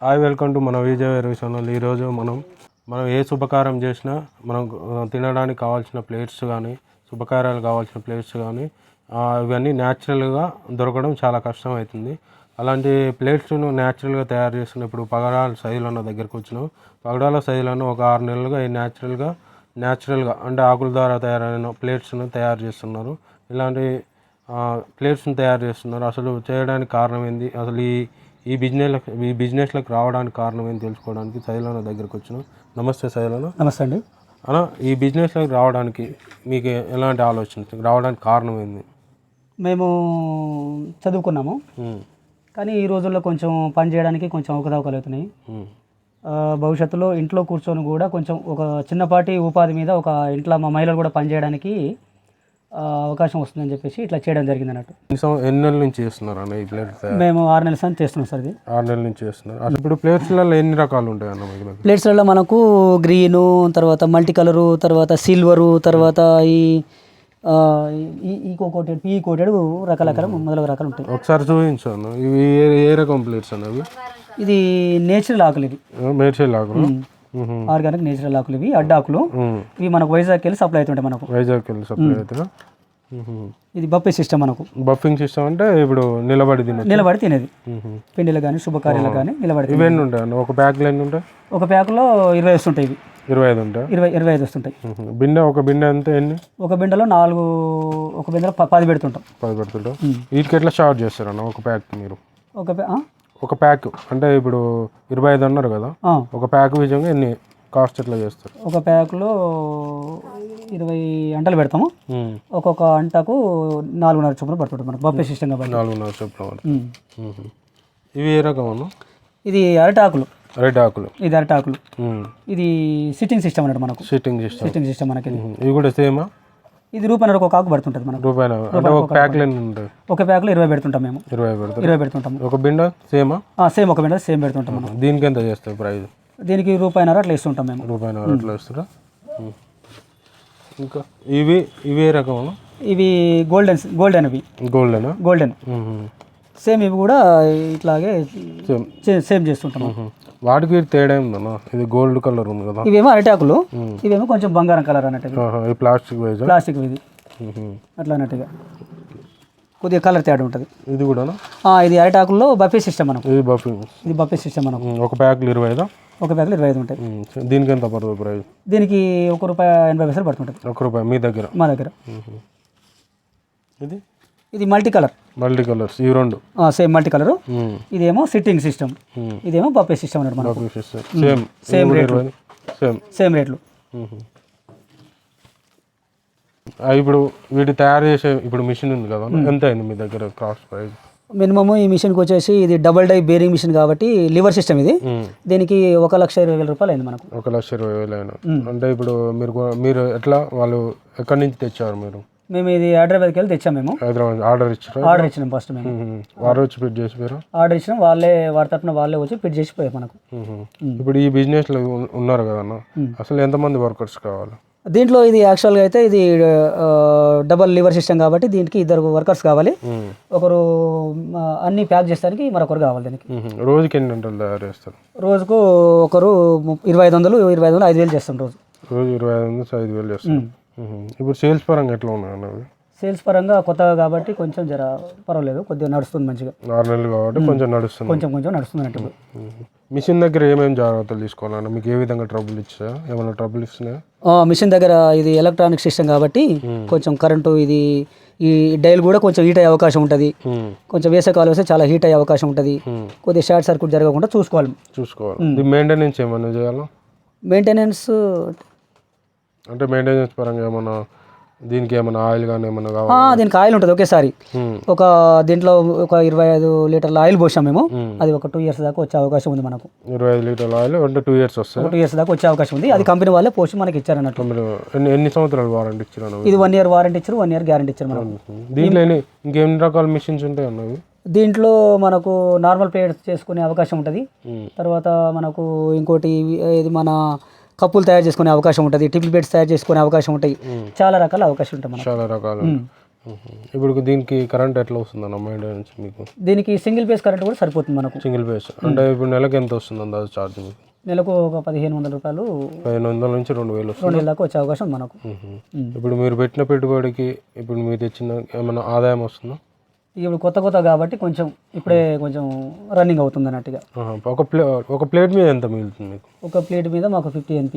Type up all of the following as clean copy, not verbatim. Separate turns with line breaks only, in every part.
Hi welcome to మన Vijay channel. ఈరోజు మనం ఏ శుభకార్యం చేసినా మనం తినడానికి కావాల్సిన ప్లేట్స్ కానీ శుభకార్యాలు కావాల్సిన ప్లేట్స్ కానీ ఇవన్నీ న్యాచురల్గా దొరకడం చాలా కష్టం అవుతుంది. అలాంటి ప్లేట్స్ను న్యాచురల్గా తయారు చేస్తున్న ఇప్పుడు పగడాల సైజులన్న దగ్గరకు వచ్చినాం. పగడాల సైజులను ఒక 6 నెలలుగా ఈ న్యాచురల్గా అంటే ఆకుల ద్వారా తయారైన ప్లేట్స్ను తయారు చేస్తున్నారు. ఇలాంటి ప్లేట్స్ని తయారు చేస్తున్నారు. అసలు చేయడానికి కారణం ఏంది, అసలు ఈ బిజినెస్లకు రావడానికి కారణం ఏంటి తెలుసుకోవడానికి శైలన దగ్గరకు వచ్చినాం. నమస్తే శైలన.
నమస్తే అండి.
అలా ఈ బిజినెస్లోకి రావడానికి మీకు ఎలాంటి ఆలోచన, రావడానికి కారణం ఏంది?
మేము చదువుకున్నాము, కానీ ఈ రోజుల్లో కొంచెం పని చేయడానికి కొంచెం అవకతవకలు అవుతున్నాయి. భవిష్యత్తులో ఇంట్లో కూర్చొని కూడా కొంచెం ఒక చిన్నపాటి ఉపాధి మీద ఒక ఇంట్లో మా మహిళలు కూడా పని చేయడానికి అవకాశం వస్తుందని చెప్పేసి ఇట్లా చేయడం జరిగింది అన్నట్టు.
ఎన్ని నెలల నుంచి చేస్తున్నారు అన్న ఈ ప్లేట్స్?
మేము 6 నెలల నుంచి చేస్తున్నాం సార్. ఇది
6 నెలల నుంచి చేస్తున్నారు. అసలు ఇప్పుడు ప్లేట్స్లలో ఎన్ని రకాలు ఉంటాయి అన్న?
ప్లేట్స్లలో మనకు గ్రీను, తర్వాత మల్టీ కలరు, తర్వాత సిల్వరు, తర్వాత ఈ కోటెడ్, పీ కోటెడ్ రకరకాల మొదలగు రకాలు ఉంటాయి.
ఒకసారి చూపించాను. ఇవి ఏ రకం ప్లేట్స్ అన్నవి?
ఇది నేచురల్ ఆకులు, ఇది
నేచురల్ ఆకులు,
ఆర్గానిక్ నేచురల్ ఆకులు. ఇవి అడ్డాకులు. ఇవి మనకు వైజాగ్ వెళ్ళి సప్లై అవుతుంటాయి. మనకు
వైజాగ్ వెళ్ళి సప్లై అవుతాయి.
ఇది బఫే సిస్టమ్. మనకు
బఫింగ్ సిస్టమ్ అంటే ఇప్పుడు నిలబడి
తినేది పిండిలు కానీ శుభకార్యాలు కానీ నిలబడి.
ఇవన్నీ ఉంటాయి. ఒక ప్యాక్లో ఎన్ని ఉంటాయి?
ఒక ప్యాక్లో 20 వస్తుంటాయి. ఇవి
25 ఉంటాయి.
25 వస్తుంటాయి.
ఒక బిందె అంతే ఎన్ని? ఒక
బిందెలో 4, ఒక బిందెలో 10 పెడుతుంటాం.
10 పెడుతుంటాం. వీటికి ఎట్లా చార్జ్ చేస్తారన్న ఒక ప్యాక్? మీరు ఒక ప్యాక్ అంటే ఇప్పుడు 25 అన్నారు కదా, ఒక ప్యాక్ విధంగా ఎన్ని కాస్ట్ ఎట్లా చేస్తారు?
ఒక ప్యాక్లో 20 అంటలు పెడతాము. ఒక్కొక్క అంటకు 4.5 చొప్పున పడుతుంటుంది మనకు బఫే సిస్టమ్ కాబట్టి.
4.5 చొప్పున. ఇవి ఏ రకం? ఇది
అరటాకులు.
ఇది
అరటాకులు. ఇది సిట్టింగ్ సిస్టమ్ అన్నట్టు మనకు. సిట్టింగ్ సిస్టమ్ మనకి.
ఇవి కూడా సేమా?
ఇది రూపాయన్నర ఒక ఆకు పడుతుంటుంది మనకు.
ఒక ప్యాక్లో
ఒక ప్యాక్లో 20 పెడుతుంటాం మేము. 20 పెడుతుంటాం.
ఒక బిండ సేమా?
సేమ్ ఒక బిండ సేమ్ పెడుతుంటాం మనం.
దీనికి ఎంత చేస్తారు ప్రైస్?
దీనికి రూపాయన్నర అట్లా ఇస్తుంటాం మేము.
రూపాయన్నర అట్లా ఇస్తారా? ఇంకా ఇవి ఏ రకం?
ఇవి గోల్డెన్ సేమ్. ఇవి కూడా ఇట్లాగే సేమ్ చేస్తుంటాం.
వాటికి తేడా ఉందన్నా? ఇది గోల్డ్ కలర్ ఉంది కదా,
ఇవేమో అరటాకులు, ఇవేమో కొంచెం బంగారం కలర్ అన్నట్టుగా. ప్లాస్టిక్ ఇది అట్లా అన్నట్టుగా కొద్దిగా కలర్ తేడా ఉంటుంది.
ఇది కూడా
ఇది అరటాకుల్లో బఫే సిస్టమ్ మనకు. ఇది బఫే సిస్టమ్ మనకు.
ఒక ప్యాక్లో 25?
ఒక ప్యాక్లో 25 ఉంటాయి.
దీనికి ఎంత పడుతుంది ప్రైస్?
దీనికి ₹1.80 పడుతుంటుంది.
₹1 మీ దగ్గర?
మా దగ్గర. ఇది మల్టీ కలర్స్. ఈ రెండు సేమ్ మల్టీ కలర్. ఇదేమో సిట్టింగ్ సిస్టమ్, ఇదేమో బఫే సిస్టమ్ అన్నమాట. సేమ్ రేట్లు.
ఇప్పుడు వీటి తయారు చేసే ఇప్పుడు మిషన్ ఉంది కదా, ఎంత అయింది మీ దగ్గర కాస్ట్ ప్రైస్?
మినిమమ్ ఈ మిషన్కి వచ్చేసి ఇది డబుల్ డై బేరింగ్ మిషన్ కాబట్టి లివర్ సిస్టమ్. ఇది దీనికి ₹1,20,000 అయింది మనకు.
₹1,20,000 అంటే ఇప్పుడు మీరు ఎట్లా, వాళ్ళు ఎక్కడి నుంచి తెచ్చారు మీరు?
మేము ఇది హైదరాబాద్కి వెళ్ళి తెచ్చాము. మేము
ఆర్డర్
ఇచ్చినాం ఫస్ట్. మేము
వారు వచ్చి ఫిట్ చేసి
ఆర్డర్ ఇచ్చినాం. వారి తరఫున వాళ్ళే వచ్చి ఫిట్ చేసిపోయారు మనకు.
ఇప్పుడు ఈ బిజినెస్లో ఉన్నారు కదా అన్న, అసలు ఎంతమంది వర్కర్స్ కావాలి
దీంట్లో? ఇది యాక్చువల్గా అయితే ఇది డబల్ లివర్ సిస్టమ్ కాబట్టి దీనికి 2 వర్కర్స్ కావాలి. ఒకరు అన్ని ప్యాక్ చేసడానికి మరొకరు కావాలి. దీనికి
రోజుకి ఎన్ని గంటలు తయారు చేస్తారు?
రోజుకు ఒకరు 2500 5,000 చేస్తాం. రోజు
2500 5,000 చేస్తాం. ఇప్పుడు సేల్స్ పరంగా ఎట్లా ఉన్నాయి అన్నది?
సేల్స్ పరంగా కొత్తగా కాబట్టి కొంచెం జర పర్వాలేదు, కొద్దిగా నడుస్తుంది మంచిగా.
6 నెలలు కాబట్టి కొంచెం నడుస్తుంది.
కొంచెం నడుస్తుంది అన్నట్టు.
మిషన్ దగ్గర ఏమేమి జాగ్రత్తలు తీసుకోవాలన్నా? మీకు ఏ విధంగా ట్రబుల్ ఇచ్చాయా? ఏమైనా ట్రబుల్ ఇస్తున్నాయా?
మిషన్ దగ్గర ఇది ఎలక్ట్రానిక్ సిస్టమ్ కాబట్టి కొంచెం కరెంటు, ఇది ఈ డైల్ కూడా కొంచెం హీట్ అయ్యే అవకాశం ఉంటుంది. కొంచెం వేసవికాలం వస్తే చాలా హీట్ అయ్యే అవకాశం ఉంటుంది. కొద్దిగా షార్ట్ సర్క్యూట్ జరగకుండా చూసుకోవాలి.
మెయింటెనెన్స్ ఏమైనా చేయాలా?
మెయింటెనెన్స్
పరంగా ఏమన్నా దీనికి ఏమైనా ఆయిల్ కానీ ఏమన్నా కావాలి?
దీనికి ఆయిల్ ఉంటుంది ఒకేసారి. దీంట్లో ఒక 25 లీటర్ల ఆయిల్ పోసాం మేము. అది ఒక 2 years దాకా వచ్చే అవకాశం ఉంది మనకు.
25 లీటర్ల ఆయిల్ అంటే 2 years వస్తుంది.
2 years దాకా వచ్చే అవకాశం ఉంది. అది కంపెనీ వాళ్ళే పోసి మనకి ఇచ్చారు అన్నట్టు.
ఎన్ని సంవత్సరాలు వారంటీ ఇచ్చారు?
ఇది 1 year వారంటీ ఇచ్చారు, 1 year గ్యారంటీ ఇచ్చారు మనకు.
దీంట్లో ఇంకెన్ని రకాల మిషన్స్ ఉంటాయి అన్నవి?
దీంట్లో మనకు నార్మల్ ప్లేట్స్ చేసుకునే అవకాశం ఉంటుంది. తర్వాత మనకు ఇంకోటి ఇది మన కప్పులు తయారు చేసుకునే అవకాశం ఉంటుంది. టిఫిన్ ప్లేట్స్ తయారు చేసుకునే అవకాశం ఉంటాయి. చాలా రకాల అవకాశం ఉంటుంది.
చాలా రకాలు. ఇప్పుడు దీనికి కరెంట్ ఎట్లా వస్తుందన్న మెయింటెనెన్స్ మీకు?
దీనికి సింగిల్ ఫేస్ కరెంట్ కూడా సరిపోతుంది మనకు.
సింగిల్ ఫేస్ అంటే ఇప్పుడు నెలకి ఎంత వస్తుంది అందాజు ఛార్జ్ మీకు?
నెలకు ఒక 1500 రూపాయలు,
1500 నుంచి 2000 వస్తుంది.
2000 దాకా వచ్చే అవకాశం మనకు.
ఇప్పుడు మీరు పెట్టిన పెట్టుబడికి ఇప్పుడు మీరు తెచ్చిన ఏమైనా ఆదాయం వస్తుందా?
ఇప్పుడు కొత్త కాబట్టి కొంచెం ఇప్పుడే కొంచెం రన్నింగ్ అవుతుంది అన్నట్టుగా.
ఒక ప్లేట్ మీద ఎంత మిగులుతుంది మీకు?
ఒక ప్లేట్ మీద మాకు 50 NP,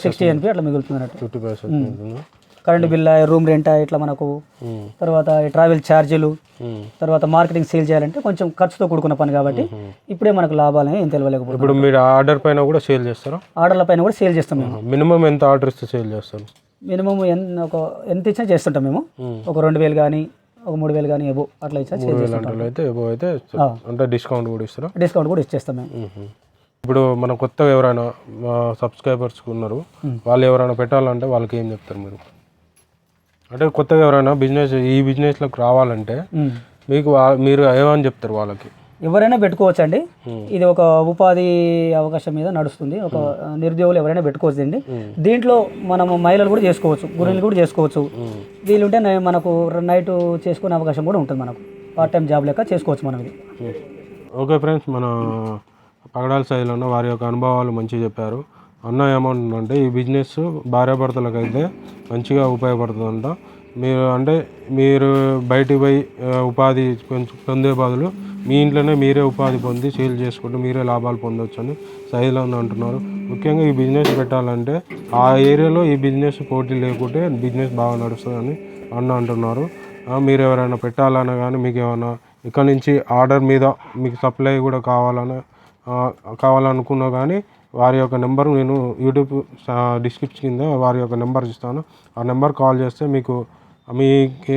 60 NP అట్లా మిగులుతుంది అన్నట్టు.
50 పైసలు మిగులుతుందా?
కరెంట్ బిల్, రూమ్ రెంట్ ఇట్లా మనకు, తర్వాత ట్రావెల్ ఛార్జీలు, తర్వాత మార్కెటింగ్ సేల్ చేయాలంటే కొంచెం ఖర్చుతో కూడుకున్న పని కాబట్టి ఇప్పుడే మనకు లాభాలని ఏం తెలియలేకపోతుంది.
ఇప్పుడు మీరు ఆర్డర్ పైన కూడా సేల్ చేస్తారా?
ఆర్డర్ల పైన కూడా సేల్ చేస్తాం మేము.
మినిమం ఎంత ఆర్డర్ ఇస్తే సేల్ చేస్తారు?
మినిమం ఎంత ఇచ్చినా చేస్తుంటాం మేము. ఒక 2000 కానీ, ఒక 3000 కానీ ఎబో అట్లా ఇచ్చా
అయితే అంటే డిస్కౌంట్ కూడా ఇస్తారా?
డిస్కౌంట్ కూడా ఇచ్చేస్తాం మేము.
ఇప్పుడు మన కొత్తగా ఎవరైనా సబ్స్క్రైబర్స్ ఉన్నారు, వాళ్ళు ఎవరైనా పెట్టాలంటే వాళ్ళకి ఏం చెప్తారు మీరు? అంటే కొత్తగా ఎవరైనా ఈ బిజినెస్లోకి రావాలంటే మీరు ఏమని చెప్తారు వాళ్ళకి?
ఎవరైనా పెట్టుకోవచ్చు అండి. ఇది ఒక ఉపాధి అవకాశం మీద నడుస్తుంది. ఒక నిరుద్యోగులు ఎవరైనా పెట్టుకోవచ్చు అండి. దీంట్లో మనము మహిళలు కూడా చేసుకోవచ్చు, గృహిణులు కూడా చేసుకోవచ్చు. వీలుంటే మనకు నైట్ చేసుకునే అవకాశం కూడా ఉంటుంది. మనకు పార్ట్ టైం జాబ్ లెక్క చేసుకోవచ్చు మనం ఇది.
ఓకే ఫ్రెండ్స్, మన పగడాల సైజులో ఉన్న వారి యొక్క అనుభవాలు మంచిగా చెప్పారు. అన్న ఏమంటుందంటే ఈ బిజినెస్ భార్యాభర్తలకు అయితే మంచిగా ఉపయోగపడుతుందంట. మీరు బయటికి పోయి ఉపాధి పొందే బదులు మీ ఇంట్లోనే మీరే ఉపాధి పొంది సేల్ చేసుకుంటూ మీరే లాభాలు పొందొచ్చు అని సైజులో అంటున్నారు. ముఖ్యంగా ఈ బిజినెస్ పెట్టాలంటే ఆ ఏరియాలో ఈ బిజినెస్ పోటీ లేకుంటే బిజినెస్ బాగా నడుస్తుందని అంటున్నారు. మీరు ఎవరైనా పెట్టాలన్నా కానీ మీకు ఏమైనా ఇక్కడ నుంచి ఆర్డర్ మీద మీకు సప్లై కూడా కావాలనుకున్నా కానీ వారి యొక్క నెంబర్ నేను యూట్యూబ్ డిస్క్రిప్షన్ కింద వారి యొక్క నెంబర్ ఇస్తాను. ఆ నెంబర్ కాల్ చేస్తే మీకు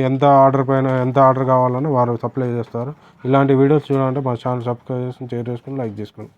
ఎంత ఆర్డర్ కావాలన్నా వారు సప్లై చేస్తారు. ఇలాంటి వీడియోస్ చూడాలంటే మా ఛానల్ సబ్స్క్రైబ్ చేసుకుని షేర్ చేసుకుని లైక్ చేసుకోండి.